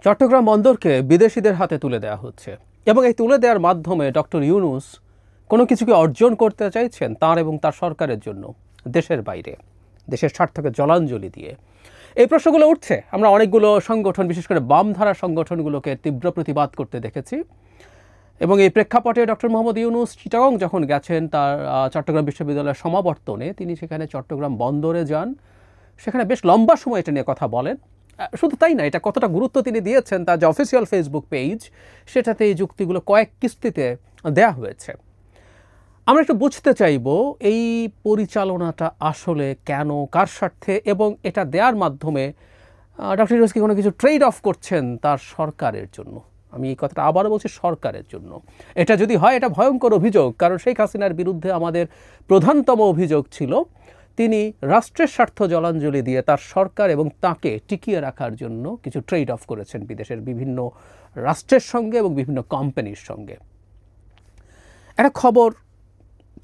চট্টগ্রাম বন্দরকে বিদেশিদের হাতে তুলে দেওয়া হচ্ছে এবং এই তুলে দেওয়ার মাধ্যমে ডক্টর ইউনূস কোনো কিছুকে অর্জন করতে চাইছেন তার এবং তার সরকারের জন্য দেশের বাইরে, দেশের স্বার্থকে জলাঞ্জলি দিয়ে। এই প্রশ্নগুলো উঠছে। আমরা অনেকগুলো সংগঠন, বিশেষ করে বামধারা সংগঠনগুলোকে তীব্র প্রতিবাদ করতে দেখেছি এবং এই প্রেক্ষাপটে ডক্টর মোহাম্মদ ইউনূস চিটাগং যখন গেছেন তার চট্টগ্রাম বিশ্ববিদ্যালয়ের সমাবর্তনে, তিনি সেখানে চট্টগ্রাম বন্দরে যান, সেখানে বেশ লম্বা সময় এটা নিয়ে কথা বলেন। শুধু তাই না, এটা কতটা গুরুত্ব তিনি দিয়েছেন তার যে অফিসিয়াল ফেসবুক পেজ, সেটাতে এই যুক্তিগুলো কয়েক কিস্তিতে দেয়া হয়েছে। আমরা একটু বুঝতে চাইব এই পরিচালনাটা আসলে কেন, কার স্বার্থে, এবং এটা দেওয়ার মাধ্যমে ডক্টর ইউনূস কি কোনো কিছু ট্রেড অফ করছেন তার সরকারের জন্য। আমি এই কথাটা আবারও বলছি, সরকারের জন্য। এটা যদি হয়, এটা ভয়ঙ্কর অভিযোগ, কারণ শেখ হাসিনার বিরুদ্ধে আমাদের প্রধানতম অভিযোগ ছিল তিনি রাষ্ট্রের স্বার্থ জলাঞ্জলি দিয়ে তার সরকার এবং তাকে টিকিয়ে রাখার জন্য কিছু ট্রেড অফ করেছেন বিদেশের বিভিন্ন রাষ্ট্রের সঙ্গে এবং বিভিন্ন কোম্পানির সঙ্গে। একটা খবর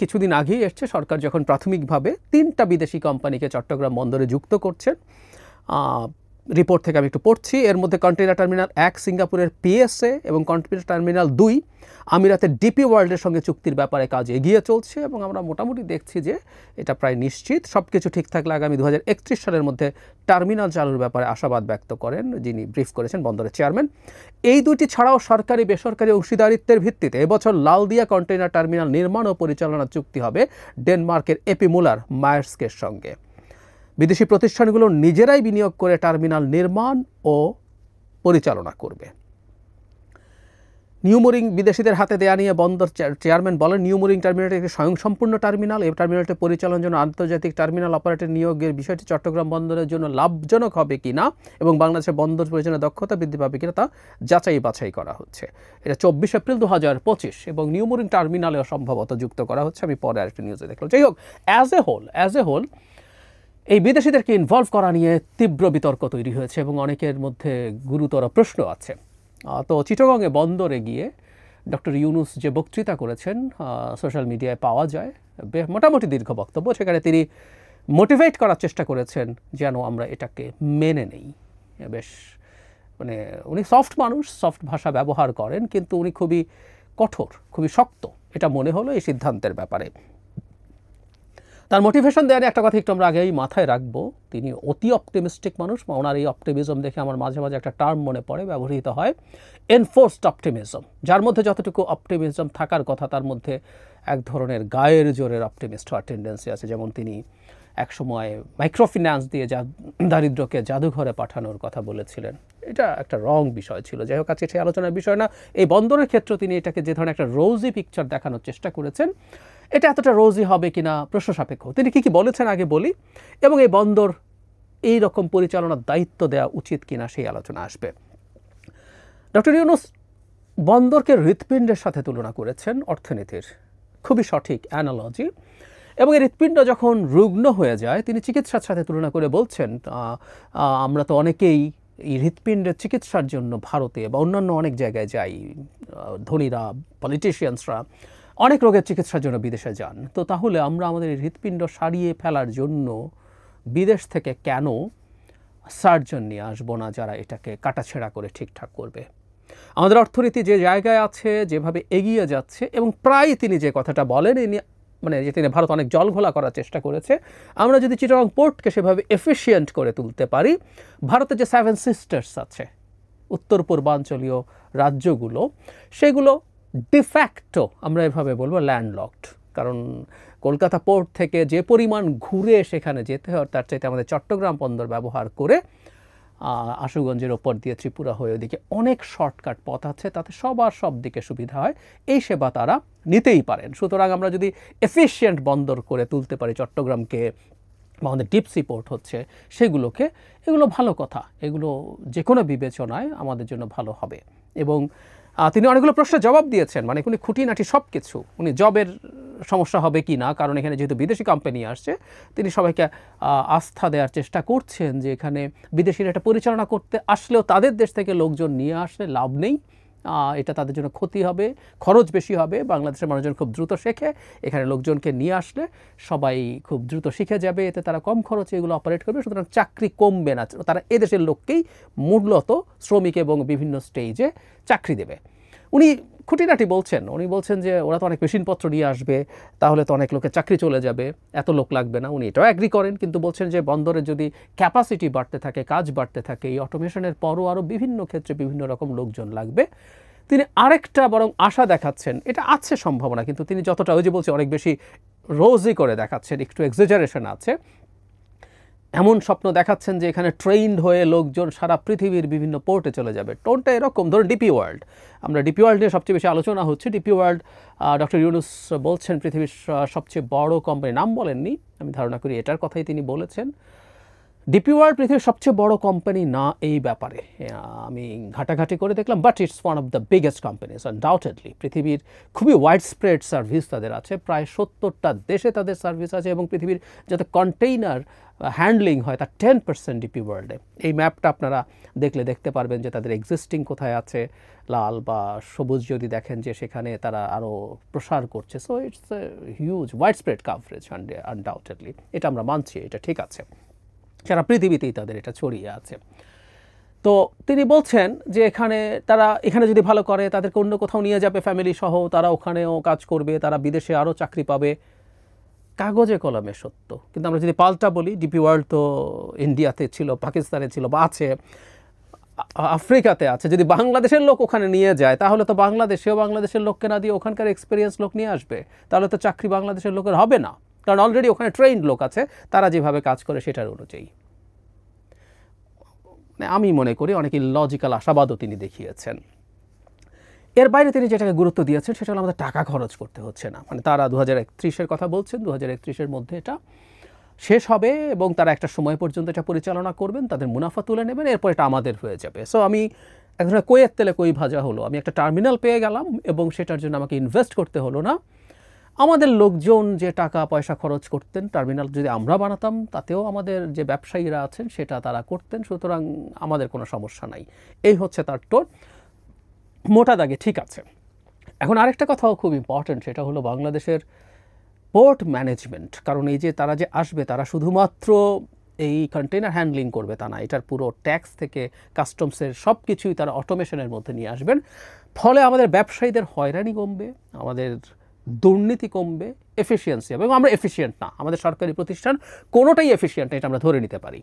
কিছুদিন আগেই এসছে, সরকার যখন প্রাথমিকভাবে 3টা বিদেশি কোম্পানিকে চট্টগ্রাম বন্দরে যুক্ত করছেন। রিপোর্ট থেকে আমি একটু পড়ছি। এর মধ্যে কন্টেইনার টার্মিনাল 1 সিঙ্গাপুরের পিএসএ এবং কন্টেইনার টার্মিনাল 2 আমিরাতের ডিপি ওয়ার্ল্ডের সঙ্গে চুক্তির ব্যাপারে কাজ এগিয়ে চলছে এবং আমরা মোটামুটি দেখছি যে এটা প্রায় নিশ্চিত। সব কিছু ঠিক থাকলে আগামী 2031 সালের মধ্যে টার্মিনাল চালুর ব্যাপারে আশাবাদ ব্যক্ত করেন যিনি ব্রিফ করেছেন বন্দরের চেয়ারম্যান। এই দুটি ছাড়াও সরকারি বেসরকারি অংশীদারিত্বের ভিত্তিতে এবছর লালদিয়া কন্টেইনার টার্মিনাল নির্মাণ ও পরিচালনা চুক্তি হবে ডেনমার্কের এপি মুলার মায়ার্সকের সঙ্গে। বিদেশি প্রতিষ্ঠানগুলো নিজেরাই বিনিয়োগ করে টার্মিনাল নির্মাণ ও পরিচালনা করবে। নিউমোরিং বিদেশিদের হাতে দেয়া নিয়ে বন্দর চেয়ারম্যান বলেন, নিউমোরিং টার্মিনালটি একটি স্বয়ংসম্পূর্ণ টার্মিনাল। এই টার্মিনালটি পরিচালনার জন্য আন্তর্জাতিক টার্মিনাল অপারেটর নিয়োগের বিষয়টি চট্টগ্রাম বন্দরের জন্য লাভজনক হবে কিনা এবং বাংলাদেশের বন্দর পরিচালনার দক্ষতা বৃদ্ধি পাবে কিনা তা যাচাই বাছাই করা হচ্ছে। এটা 24 এপ্রিল 2025 এবং নিউমোরিং টার্মিনালেও সম্ভবত যুক্ত করা হচ্ছে। আমি পরে আরেকটি নিউজে দেখলাম। যাই হোক, অ্যাজ এ হোল এই বিদেশিদেরকে ইনভলভ করা নিয়ে তীব্র বিতর্ক তৈরি হয়েছে এবং অনেকের মধ্যে গুরুতর প্রশ্ন আছে। তো চিটাগংয়ে বন্দরে গিয়ে ডক্টর ইউনূস যে বক্তৃতা করেছেন সোশ্যাল মিডিয়ায় পাওয়া যায়, মোটামুটি দীর্ঘ বক্তব্য। সেখানে তিনি মোটিভেট করার চেষ্টা করেছেন যেন আমরা এটাকে মেনে নেই। বেশ উনি সফট মানুষ, সফট ভাষা ব্যবহার করেন, কিন্তু উনি খুবই কঠোর, খুবই শক্ত, এটা মনে হলো এই সিদ্ধান্তের ব্যাপারে। তার মোটিভেশন দেওয়ার একটা কথা একটু আমরা আগেই মাথায় রাখবো, তিনি অতি অপটিমিস্টিক মানুষ। ওনার এই অপটিমিজম দেখে আমার মাঝে মাঝে একটা টার্ম মনে পড়ে, ব্যবহৃত হয়, এনফোর্সড অপটিমিজম। যার মধ্যে যতটুকু অপটিমিজম থাকার কথা তার মধ্যে এক ধরনের গায়ের জোরের অপটিমিস্ট হওয়ার টেন্ডেন্সি আছে। যেমন তিনি একসময় মাইক্রোফিন্যান্স দিয়ে দারিদ্রকে জাদুঘরে পাঠানোর কথা বলেছিলেন। এটা একটা রং বিষয় ছিল। যাই হোক, আজকে সেই আলোচনার বিষয় না। এই বন্দরের ক্ষেত্রে তিনি এটাকে যে ধরনের একটা রোজি পিকচার দেখানোর চেষ্টা করেছেন, এটা এতটা রোজি হবে কিনা প্রশ্ন সাপেক্ষ। তিনি কী বলেছেন আগে বলি, এবং এই বন্দর এই রকম পরিচালনার দায়িত্ব দেওয়া উচিত কিনা সেই আলোচনা আসবে। ডক্টর ইউনূস বন্দরকে হৃৎপিণ্ডের সাথে তুলনা করেছেন অর্থনীতির, খুবই সঠিক অ্যানালজি। এবং এই হৃৎপিণ্ড যখন রুগ্ন হয়ে যায়, তিনি চিকিৎসার সাথে তুলনা করে বলছেন, আমরা তো অনেকেই এই হৃৎপিণ্ডের চিকিৎসার জন্য ভারতে বা অন্যান্য অনেক জায়গায় যাই, ধনীরা, পলিটিশিয়ানসরা অনেক রোগের চিকিৎসার জন্য বিদেশে যান। তো তাহলে আমরা আমাদের হৃৎপিণ্ড সারিয়ে ফেলার জন্য বিদেশ থেকে কেন সার্জন নিয়ে আসবো না যারা এটাকে কাটাছেঁড়া করে ঠিকঠাক করবে? আমাদের অর্থনীতি যে জায়গায় আছে, যেভাবে এগিয়ে যাচ্ছে, এবং প্রায় তিনি যে কথাটা বলেন, যে তিনি ভারত অনেক জলঘোলা করার চেষ্টা করেছে, আমরা যদি চিটাগং পোর্টকে সেভাবে এফিশিয়েন্ট করে তুলতে পারি, ভারতের যে 7 সিস্টার্স আছে, উত্তর পূর্বাঞ্চলীয় রাজ্যগুলো, সেগুলো ডিফ্যাক্টো আমরা এভাবে বলবো ল্যান্ডলকড। কারণ কলকাতা পোর্ট থেকে যে পরিমাণ ঘুরে সেখানে যেতে হয়, তার চাইতে আমাদের চট্টগ্রাম বন্দর ব্যবহার করে আশুগঞ্জের ওপর দিয়ে ত্রিপুরা হয়ে ওদিকে অনেক শর্টকাট পথ আছে, তাতে সবার সব দিকে সুবিধা হয়। এই সেবা তারা নিতেই পারেন। সুতরাং আমরা যদি এফিশিয়েন্ট বন্দর করে তুলতে পারি চট্টগ্রামকে, বা আমাদের ডিপ সি পোর্ট হচ্ছে সেগুলোকে, এগুলো ভালো কথা, এগুলো যে কোনো বিবেচনায় আমাদের জন্য ভালো হবে। এবং তিনি অনেকগুলো প্রশ্নের জবাব দিয়েছেন, উনি খুঁটিনাটি সব কিছু, উনি জবের সমস্যা হবে কি না, কারণ এখানে যেহেতু বিদেশি কোম্পানি আসছে, তিনি সবাইকে আস্থা দেওয়ার চেষ্টা করছেন যে এখানে বিদেশিরা এটা পরিচালনা করতে আসলেও তাদের দেশ থেকে লোকজন নিয়ে আসলে লাভ নেই, এটা তাদের জন্য ক্ষতি হবে, খরচ বেশি হবে। বাংলাদেশের মানুষজন খুব দ্রুত শেখে, এখানে লোকজনকে নিয়ে আসলে সবাই খুব দ্রুত শিখে যাবে, এতে তারা কম খরচে এগুলো অপারেট করবে, সুতরাং চাকরি কমবে না, তারা এদেশের লোককেই মূলত শ্রমিক এবং বিভিন্ন স্টেজে চাকরি দেবে। উনি খুঁটিনাটি বলছেন, উনি বলছেন যে ওরা তো অনেক মেশিনপত্র নিয়ে আসবে, তাহলে তো অনেক লোকের চাকরি চলে যাবে, এত লোক লাগবে না। উনি এটাও অ্যাগ্রি করেন, কিন্তু বলছেন যে বন্দরের যদি ক্যাপাসিটি বাড়তে থাকে, কাজ বাড়তে থাকে, এই অটোমেশনের পরও আরও বিভিন্ন ক্ষেত্রে বিভিন্ন রকম লোকজন লাগবে। তিনি আরেকটা বরং আশা দেখাচ্ছেন, এটা আছে সম্ভাবনা, কিন্তু তিনি যতটা ওই যে বলছে অনেক বেশি রোজি করে দেখাচ্ছেন, একটু এক্সাজারেশন আছে, এমন স্বপ্ন দেখাচ্ছেন যে এখানে ট্রেইনড হয়ে লোকজন সারা পৃথিবীর বিভিন্ন পোর্টে চলে যাবে। টোনটা এরকম, ধরুন ডিপি ওয়ার্ল্ড, আমরা ডিপি ওয়ার্ল্ড নিয়ে সবচেয়ে বেশি আলোচনা হচ্ছে। ডিপি ওয়ার্ল্ড, ডক্টর ইউনুস বলছেন পৃথিবীর সবচেয়ে বড় কোম্পানি, নাম বলেননি, আমি ধারণা করি এটার কথাই তিনি বলেছেন। ডিপি ওয়ার্ল্ড পৃথিবীর সবচেয়ে বড় কোম্পানি না এই ব্যাপারে আমি ঘাটাঘাটি করে দেখলাম, but it's one of the biggest companies undoubtedly. পৃথিবীর খুবই ওয়াইড স্প্রেড সার্ভিস তাদের আছে, প্রায় 70টা দেশে তাদের সার্ভিস আছে, এবং পৃথিবীর যাতে কন্টেইনার হ্যান্ডলিং হয় তার 10% ডিপি ওয়ার্ল্ডে। এই ম্যাপটা আপনারা দেখলে দেখতে পারবেন যে তাদের এক্সিস্টিং কোথায় আছে, লাল বা সবুজ যদি দেখেন যে সেখানে তারা আরও প্রসার করছে। So it's a huge wide spread coverage undoubtedly, এটা আমরা মানছি, এটা ঠিক আছে, সারা পৃথিবীতেই তাদের এটা ছড়িয়ে আছে। তো তিনি বলছেন যে এখানে যদি ভালো করে তাদেরকে অন্য কোথাও নিয়ে যাবে ফ্যামিলি সহ, তারা ওখানেও কাজ করবে, তারা বিদেশে আরও চাকরি পাবে। কাগজে কলমে সত্য, কিন্তু আমরা যদি পাল্টা বলি, ডিপি ওয়ার্ল্ড তো ইন্ডিয়াতে ছিল, পাকিস্তানে ছিল, বা আছে, আফ্রিকাতে আছে। যদি বাংলাদেশের লোক ওখানে নিয়ে যায়, তাহলে তো বাংলাদেশের লোককে না দিয়ে ওখানকার এক্সপিরিয়েন্স লোক নিয়ে আসবে, তাহলে তো চাকরি বাংলাদেশের লোকের হবে না, কারণ অলরেডি ওখানে ট্রেইনড লোক আছে, তারা যেভাবে কাজ করে সেটার অনুযায়ী। আমি মনে করি অনেক ইলজিক্যাল আশাবাদও তিনি দেখিয়েছেন। এর বাইরে তিনি যেটাকে গুরুত্ব দিয়েছেন সেটা হলো আমাদের টাকা খরচ করতে হচ্ছে না। মানে তারা 2031-এর কথা বলছেন, 2031-এর মধ্যে এটা শেষ হবে এবং তারা একটা সময় পর্যন্ত এটা পরিচালনা করবেন, তাদের মুনাফা তুলে নেবেন, এরপর এটা আমাদের হয়ে যাবে। সো আমি এক ধরনের কইয়ের তেলে কই ভাজা হলো, আমি একটা টার্মিনাল পেয়ে গেলাম এবং সেটার জন্য আমাকে ইনভেস্ট করতে হলো না। আমাদের লোকজন যে টাকা পয়সা খরচ করতেন, টার্মিনাল যদি আমরা বানাতাম তাতেও আমাদের যে ব্যবসায়ীরা আছেন সেটা তারা করতেন, সুতরাং আমাদের কোনো সমস্যা নাই। এই হচ্ছে তার টোন, মোটা দাগে ঠিক আছে। এখন আরেকটা কথাও খুব ইম্পর্ট্যান্ট, সেটা হলো বাংলাদেশের পোর্ট ম্যানেজমেন্ট। কারণ এই যে তারা যে আসবে, তারা শুধুমাত্র এই কন্টেনার হ্যান্ডলিং করবে তা না, এটার পুরো ট্যাক্স থেকে কাস্টমসের সব কিছুই তারা অটোমেশনের মধ্যে নিয়ে আসবেন। ফলে আমাদের ব্যবসায়ীদের হয়রানি কমবে, আমাদের দুর্নীতি কমবে, এফিসিয়েন্সি হবে, এবং আমরা এফিসিয়েন্ট না, আমাদের সরকারি প্রতিষ্ঠান কোনোটাই এফিসিয়েন্ট না, এটা আমরা ধরে নিতে পারি।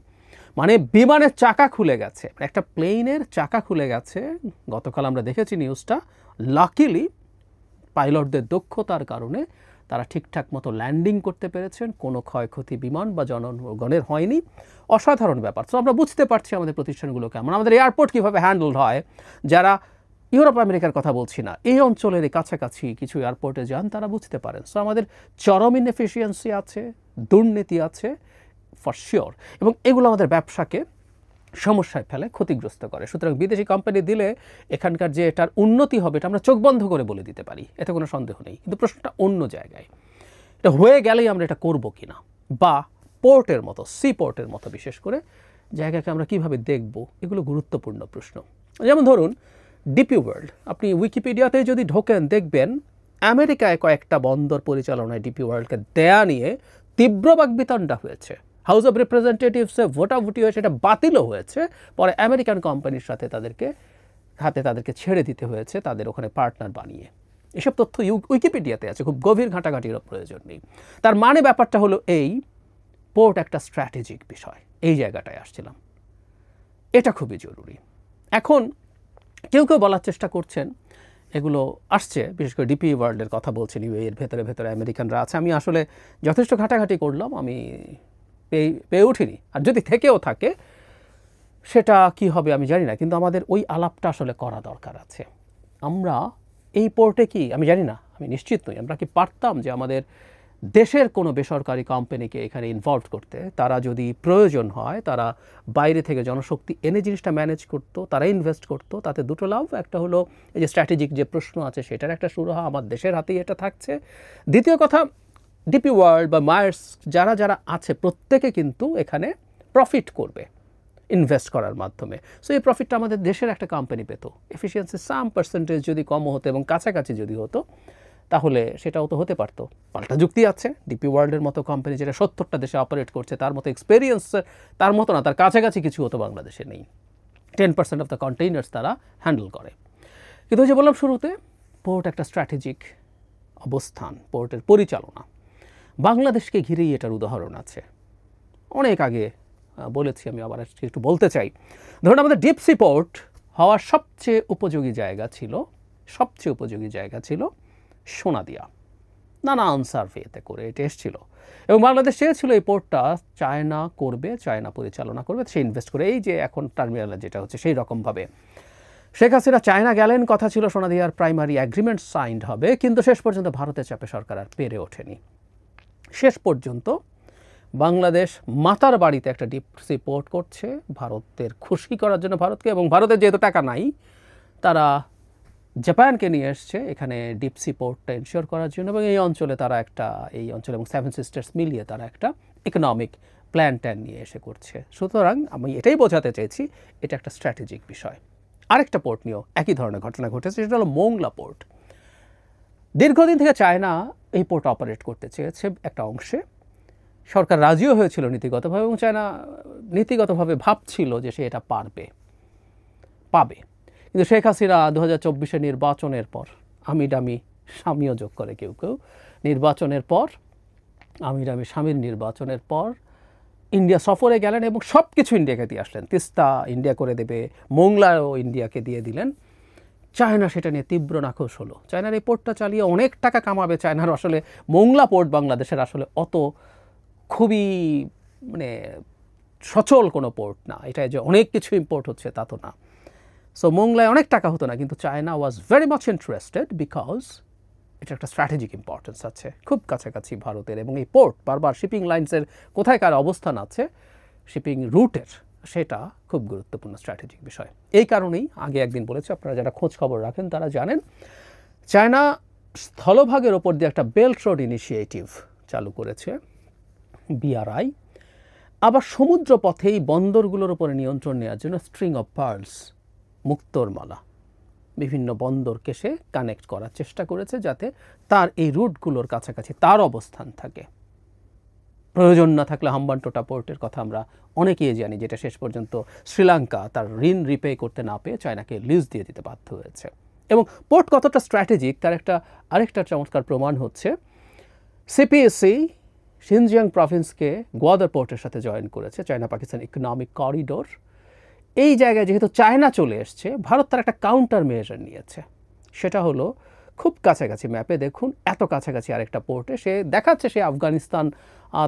মানে বিমানের চাকা খুলে গেছে, একটা প্লেনের চাকা খুলে গেছে, গতকাল আমরা দেখেছি নিউজটা। লাকিলি পাইলটদের দক্ষতার কারণে তারা ঠিকঠাক মতো ল্যান্ডিং করতে পেরেছেন, কোনো ক্ষয়ক্ষতি বিমান বা জনগণের হয়নি। অসাধারণ ব্যাপার। তো আমরা বুঝতে পারছি আমাদের প্রতিষ্ঠানগুলো কেমন, আমাদের এয়ারপোর্ট কীভাবে হ্যান্ডেল হয়। যারা ইউরোপ আমেরিকার কথা বলছি না, এই অঞ্চলের কাছাকাছি কিছু এয়ারপোর্টে যান, তারা বুঝতে পারেন। সো আমাদের চরম ইনএফিসিয়েন্সি আছে, দুর্নীতি আছে ফর শিওর, এবং এগুলো আমাদের ব্যবসাকে সমস্যায় ফেলে, ক্ষতিগ্রস্ত করে। সুতরাং বিদেশি কোম্পানি দিলে এখানকার যে এটার উন্নতি হবে এটা আমরা চোখ বন্ধ করে বলে দিতে পারি, এতে কোনো সন্দেহ নেই। কিন্তু প্রশ্নটা অন্য জায়গায়, এটা হয়ে গেলেই আমরা এটা করব কি না, বা পোর্টের মতো, সি পোর্টের মতো বিশেষ করে জায়গাকে আমরা কিভাবে দেখব, এগুলো গুরুত্বপূর্ণ প্রশ্ন। যেমন ধরুন ডিপি ওয়ার্ল্ড, আপনি উইকিপিডিয়াতে যদি ঢোকেন দেখবেন আমেরিকায় কয়েকটা বন্দর পরিচালনায় ডিপি ওয়ার্ল্ডকে দেয়া নিয়ে তীব্র বাকবিতণ্ডা হয়েছে। হাউস অফ রিপ্রেজেন্টেটিভসে ভোটাভুটি হয়ে সেটা বাতিলও হয়েছে, পরে আমেরিকান কোম্পানির সাথে তাদেরকে ছেড়ে দিতে হয়েছে, তাদের ওখানে পার্টনার বানিয়ে। এসব তথ্য উইকিপিডিয়াতে আছে, খুব গভীর ঘাটাঘাটির প্রয়োজন নেই। তার মানে ব্যাপারটা হলো এই, পোর্ট একটা স্ট্র্যাটেজিক বিষয়, এই জায়গাটায় আসছিলাম, এটা খুবই জরুরি। এখন কেউ বলার চেষ্টা করছেন এগুলো আসছে, বিশেষ করে ডিপি ওয়ার্ল্ডের কথা বলছেন, এর ভেতরে আমেরিকানরা আছে। আমি আসলে যথেষ্ট ঘাটাঘাটি করলাম, আমি পেয়ে উঠিনি, আর যদি থেকেও থাকে সেটা কি হবে আমি জানি না, কিন্তু আমাদের ওই আলাপটা আসলে করা দরকার আছে। আমরা এই পোর্টে কি, আমি জানি না, আমি নিশ্চিত নই, আমরা কি পারতাম যে আমাদের দেশের কোনো বেসরকারি কোম্পানিকে এখানে ইনভলভ করতে, তারা যদি প্রয়োজন হয় তারা বাইরে থেকে জনশক্তি এনে জিনিসটা ম্যানেজ করতো, তারা ইনভেস্ট করতো, তাতে দুটো লাভ। একটা হলো এই যে স্ট্র্যাটেজিক যে প্রশ্ন আছে সেটার একটা সুরাহা আমার দেশের হাতেই এটা থাকছে। দ্বিতীয় কথা, ডিপি ওয়ার্ল্ড বা মায়ার্স যারা আছে প্রত্যেকে কিন্তু এখানে প্রফিট করবে, ইনভেস্ট করার মাধ্যমে। সো এই প্রফিটটা আমাদের দেশের একটা কোম্পানি পেত। এফিসিয়েন্সি সাম পার্সেন্টেজ যদি কম হতো এবং কাছাকাছি যদি হতো, তাহলে সেটাও তো হতে পারতো। পাল্টা যুক্তি আছে, ডিপি ওয়ার্ল্ডের মতো কোম্পানি যেটা 70টা দেশে অপারেট করছে, তার মতো এক্সপেরিয়েন্স তার মতো না, তার কাছাকাছি কিছু হতো বাংলাদেশে নেই। 10% অফ দ্য কন্টেইনার্স তারা হ্যান্ডেল করে। কিন্তু ওই যে বললাম শুরুতে, পোর্ট একটা স্ট্র্যাটেজিক অবস্থান, পোর্টের পরিচালনা। বাংলাদেশকে ঘিরেই এটার উদাহরণ আছে। অনেক আগে বলেছি, আমি আবার একটু বলতে চাই। ধরুন আমাদের ডিপ সি পোর্ট হওয়ার সবচেয়ে উপযোগী জায়গা ছিল সোনাদিয়া। নানান সার্ভেতে করে এটা এসেছিল এবং বাংলাদেশ চেয়েছিল এই পোর্টটা চায়না করবে, চায়না পরিচালনা করবে, সে ইনভেস্ট করে। এই যে এখন টার্মিনালে যেটা হচ্ছে সেই রকমভাবে শেখ হাসিনা চায়না গেলেন, কথা ছিল সোনাদিয়ার প্রাইমারি অ্যাগ্রিমেন্ট সাইন্ড হবে, কিন্তু শেষ পর্যন্ত ভারতের চাপে সরকার আর পেরে ওঠেনি। শেষ পর্যন্ত বাংলাদেশ মাতার বাড়িতে একটা ডিপ সি পোর্ট করছে ভারতের খুশি করার জন্য ভারতকে, এবং ভারতের যেহেতু টাকা নাই, তারা জাপানকে নিয়ে এসছে এখানে ডিপ সি পোর্টটা এনশিওর করার জন্য, এবং এই অঞ্চলে এবং সেভেন সিস্টার্স মিলিয়ে তারা একটা ইকোনমিক প্ল্যান নিয়ে এসে করছে। সুতরাং আমি এটাই বোঝাতে চেয়েছি, এটা একটা স্ট্র্যাটেজিক বিষয়। আরেকটা পোর্ট নিয়েও একই ধরনের ঘটনা ঘটেছে, সেটা হলো মোংলা পোর্ট। দীর্ঘদিন থেকে চায়না এই পোর্ট অপারেট করতে চেয়েছে একটা অংশে, সরকার রাজিও হয়েছিল নীতিগতভাবে, এবং চায়না নীতিগতভাবে ভাবছিল যে সে এটা পাবে। কিন্তু শেখ হাসিনা 2024 নির্বাচনের পর, আমিডামি স্বামীও যোগ করে কেউ স্বামীর নির্বাচনের পর ইন্ডিয়া সফরে গেলেন এবং সব কিছু ইন্ডিয়াকে দিয়ে আসলেন। তিস্তা ইন্ডিয়া করে দেবে, মোংলাও ইন্ডিয়াকে দিয়ে দিলেন। চায়না সেটা নিয়ে তীব্র নাখোশ হলো। চায়নার এই পোর্টটা চালিয়ে অনেক টাকা কামাবে। চায়নার আসলে মোংলা পোর্ট বাংলাদেশের আসলে অত খুবই সচল কোনো পোর্ট না, এটা যে অনেক কিছু ইম্পোর্ট হচ্ছে তা তো না। সো মোংলায় অনেক টাকা হতো না, কিন্তু China was very much interested because এটা একটা স্ট্র্যাটেজিক ইম্পর্টেন্স আছে, খুব কাছাকাছি ভারতের, এবং এই পোর্ট বারবার শিপিং লাইন্সের কোথায় কার অবস্থান আছে, শিপিং রুটের, সেটা খুব গুরুত্বপূর্ণ স্ট্র্যাটেজিক বিষয়। এই কারণেই আগে একদিন বলেছি, আপনারা যারা খোঁজ খবর রাখেন তারা জানেন, চায়না স্থলভাগের ওপর দিয়ে একটা বেল্ট রোড ইনিশিয়েটিভ চালু করেছে, BRI। আবার সমুদ্র পথেই বন্দরগুলোর উপরে নিয়ন্ত্রণ নেওয়ার জন্য স্ট্রিং অফ পার্লস, মুক্তোর মালা, বিভিন্ন বন্দরকে সে কানেক্ট করার চেষ্টা করেছে, যাতে তার এই রুটগুলোর কাছাকাছি তার অবস্থান থাকে। প্রয়োজন না থাকলে হাম্বানটোটা পোর্টের কথা আমরা অনেকেই জানি, যেটা শেষ পর্যন্ত শ্রীলঙ্কা তার ঋণ রিপে করতে না পেয়ে চায়নাকে লিজ দিয়ে দিতে বাধ্য হয়েছে। এবং পোর্ট কতটা স্ট্র্যাটেজিক তার আরেকটা চমৎকার প্রমাণ হচ্ছে, CPSC শিনজিয়াং প্রভিন্সকে গোয়াদার পোর্টের সাথে জয়েন করেছে, চায়না পাকিস্তান ইকোনমিক করিডোর। এই জায়গায় যেহেতু চায়না চলে এসছে, ভারত তার একটা কাউন্টার মেজার নিয়েছে। সেটা হলো খুব কাছাকাছি, ম্যাপে দেখুন এত কাছাকাছি আরেকটা পোর্টে সে দেখাচ্ছে সে আফগানিস্তান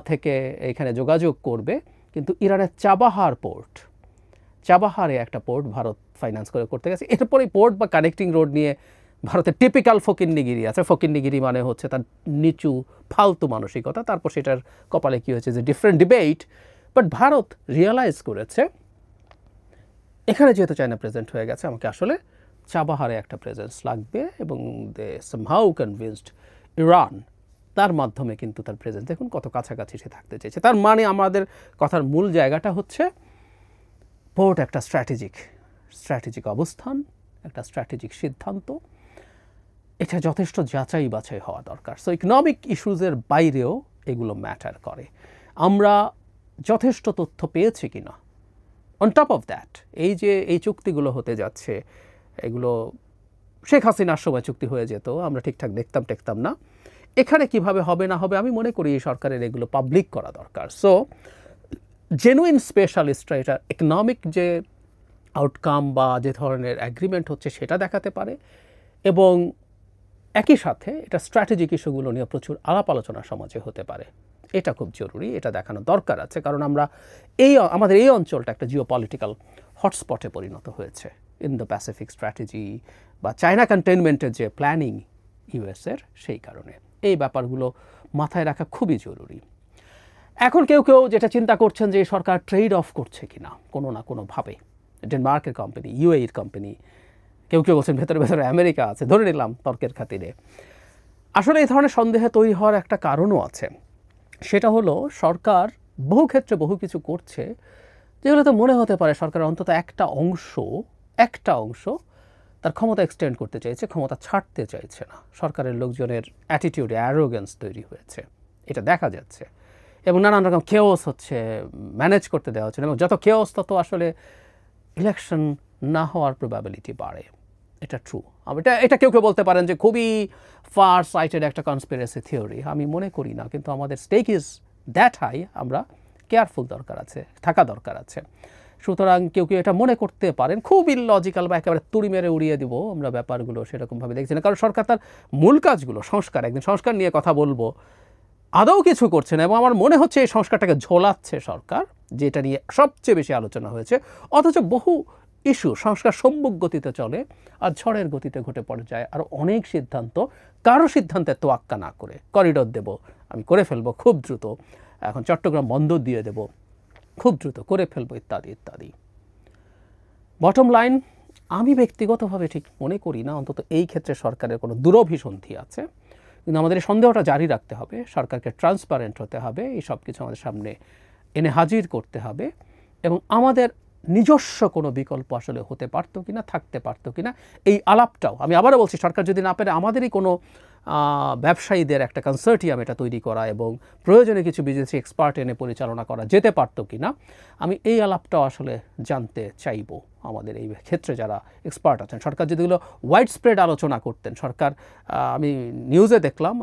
থেকে এখানে যোগাযোগ করবে, কিন্তু ইরানের চাবাহারে একটা পোর্ট ভারত ফাইন্যান্স করতে গেছে। এরপরে পোর্ট বা কানেক্টিং রোড নিয়ে ভারতের টিপিক্যাল ফকিন্নিগিরি আছে। ফকিন্নিগিরি মানে হচ্ছে তার নিচু ফালতু মানসিকতা। তারপর সেটার কপালে কী হয়েছে যে different debate, but Bharat realise করেছে এখানে যেহেতু চায়না প্রেজেন্ট হয়ে গেছে, আমাকে আসলে চাবাহারে একটা প্রেজেন্স লাগবে, এবং দে সামহাউ কনভিন্সড ইরান, তার মাধ্যমে কিন্তু তার প্রেজেন্স দেখুন কত কাছাকাছি সে থাকতে চেয়েছে। তার মানে আমাদের কথার মূল জায়গাটা হচ্ছে পোর্ট একটা স্ট্র্যাটেজিক অবস্থান, একটা স্ট্র্যাটেজিক সিদ্ধান্ত। এটা যথেষ্ট যাচাই বাছাই হওয়া দরকার। সো ইকোনমিক ইস্যুজের বাইরেও এগুলো ম্যাটার করে, আমরা যথেষ্ট তথ্য পেয়েছি কিনা। অন টপ অফ দ্যাট, এই চুক্তিগুলো হতে যাচ্ছে, এগুলো শেখ হাসিনার সময় চুক্তি হয়ে যেত, আমরা ঠিকঠাক দেখতাম না। এখানে কিভাবে হবে না হবে, আমি মনে করি এই সরকারের এগুলো পাবলিক করা দরকার। সো জেনুইন স্পেশালিস্টরা এটা ইকোনমিক যে আউটকাম বা যে ধরনের অ্যাগ্রিমেন্ট হচ্ছে সেটা দেখাতে পারে, এবং একই সাথে এটা স্ট্র্যাটেজিক ইস্যুগুলো নিয়ে প্রচুর আলাপ আলোচনা সমাজে হতে পারে। এটা খুব জরুরি, এটা দেখানো দরকার আছে, কারণ আমাদের এই অঞ্চলটা একটা জিওপলিটিক্যাল হটস্পটে পরিণত হয়েছে ইন দ্য প্যাসিফিক স্ট্র্যাটেজি বা চায়না কন্টেইনমেন্টের যে প্ল্যানিং ইউএসের, সেই কারণে এই ব্যাপারগুলো মাথায় রাখা খুবই জরুরি। এখন কেউ যেটা চিন্তা করছেন যে সরকার ট্রেড অফ করছে কিনা কোনো না কোনোভাবে, ডেনমার্কের কোম্পানি, UAEর কোম্পানি, কেউ বলছেন ভেতরে আমেরিকা আছে, ধরে নিলাম তর্কের খাতিরে। আসলে এই ধরনের সন্দেহে তৈরি হওয়ার একটা কারণও আছে, সেটা হলো সরকার বহু ক্ষেত্রে বহু কিছু করছে যেগুলোতে মনে হতে পারে সরকারের অন্তত একটা অংশ তার ক্ষমতা এক্সটেন্ড করতে চাইছে, ক্ষমতা ছাড়তে চাইছে না। সরকারের লোকজনের অ্যাটিটিউডে অ্যারোগেন্স তৈরি হয়েছে, এটা দেখা যাচ্ছে। এবং নানান রকম কেওস হচ্ছে, ম্যানেজ করতে দেওয়া হচ্ছে না, এবং যত কেওস তত আসলে ইলেকশন না হওয়ার প্রবাবিলিটি বাড়ে। এটা ট্রু। এটা কেউ কেউ বলতে পারেন যে খুবই ফার সাইটেড একটা কনস্পিরেসি থিওরি, আমি মনে করি না। কিন্তু আমাদের স্টেক ইজ দ্যাট হাই, আমরা কেয়ারফুল থাকা দরকার আছে। সুতরাং কেউ কেউ এটা মনে করতে পারেন খুব ইললজিক্যাল বা একেবারে তুড়ি মেরে উড়িয়ে দিব আমরা ব্যাপারগুলো, সেরকমভাবে দেখছি না। কারণ সরকার তার মূল কাজগুলো, একদিন সংস্কার নিয়ে কথা বলবো, আদৌ কিছু করছে না। এবং আমার মনে হচ্ছে এই সংস্কারটাকে ঝোলাচ্ছে সরকার, যেটা নিয়ে সবচেয়ে বেশি আলোচনা হয়েছে। অথচ বহু ইস্যু সংস্কার সম্মুখ গতিতে চলে, আর ঝড়ের গতিতে ঘটে পড়ে যায় আর অনেক সিদ্ধান্ত কারো সিদ্ধান্তের তোয়াক্কা না করে, করিডোর দেব, আমি করে ফেলবো খুব দ্রুত, এখন চট্টগ্রাম বন্দর দিয়ে দেব, খুব দ্রুত করে ফেলবো, ইত্যাদি ইত্যাদি। বটম লাইন, আমি ব্যক্তিগতভাবে ঠিক মনে করি না অন্তত এই ক্ষেত্রে সরকারের কোনো দুরভিসন্ধি আছে। কিন্তু আমাদের এই সন্দেহটা জারি রাখতে হবে, সরকারকে ট্রান্সপারেন্ট হতে হবে, এই সব কিছু আমাদের সামনে এনে হাজির করতে হবে, এবং আমাদের নিজস্ব কোনো বিকল্প আসলে হতে পারতো কিনা, থাকতে পারতো কিনা, এই আলাপটাও আমি আবারও বলছি, সরকার যদি না পারে আমাদেরই কোনো ব্যবসায়ীদের একটা কনসোর্টিয়াম এটা তৈরি করা এবং প্রয়োজনে কিছু বিদেশি এক্সপার্ট এনে পরিচালনা করা যেতে পারতো কিনা, আমি এই আলাপটাও আসলে জানতে চাইব। আমাদের এই ক্ষেত্রে যারা এক্সপার্ট আছেন, সরকার যেগুলো ওয়াইড স্প্রেড আলোচনা করতেন, সরকার আমি নিউজে দেখলাম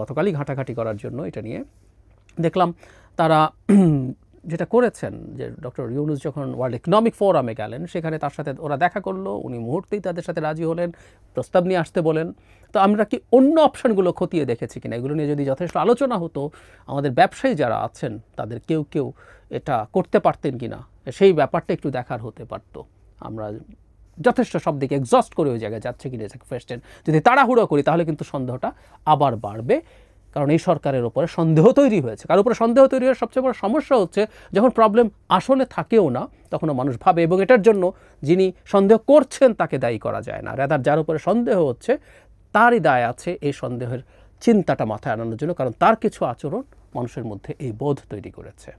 গতকালই ঘাঁটাঘাঁটি করার জন্য এটা নিয়ে দেখলাম তারা যেটা করেছেন, যে ডক্টর ইউনূস যখন ওয়ার্ল্ড ইকোনমিক ফোরামে গেলেন, সেখানে তার সাথে ওরা দেখা করলো, উনি মুহূর্তেই তাদের সাথে রাজি হলেন, প্রস্তাব নিয়ে আসতে বলেন। তো আমরা কি অন্য অপশানগুলো খতিয়ে দেখেছি কিনা, এগুলো নিয়ে যদি যথেষ্ট আলোচনা হতো, আমাদের ব্যবসায়ী যারা আছেন তাদের কেউ কেউ এটা করতে পারতেন কিনা, সেই ব্যাপারটা একটু দেখার হতে পারত। আমরা যথেষ্ট সব দিকে এক্সস্ট করে ওই জায়গায় যাচ্ছে কিনা কোয়েশ্চেন যদি তাড়াহুড়ো করি, তাহলে কিন্তু সন্দেহটা আবার বাড়বে। কারণ এই সরকারের উপরে সন্দেহ তৈরি হয়েছে, কারোর উপরে সন্দেহ তৈরি হওয়ার সবচেয়ে বড় সমস্যা হচ্ছে যখন প্রবলেম আসলে থাকেও না, তখনও মানুষ ভাবে, এবং এটার জন্য যিনি সন্দেহ করছেন তাকে দায়ী করা যায় না, রাদার যার উপরে সন্দেহ হচ্ছে তারই দায় আছে এই সন্দেহের চিন্তাটা মাথায় আনানোর জন্য, কারণ তার কিছু আচরণ মানুষের মধ্যে এই বোধ তৈরি করেছে।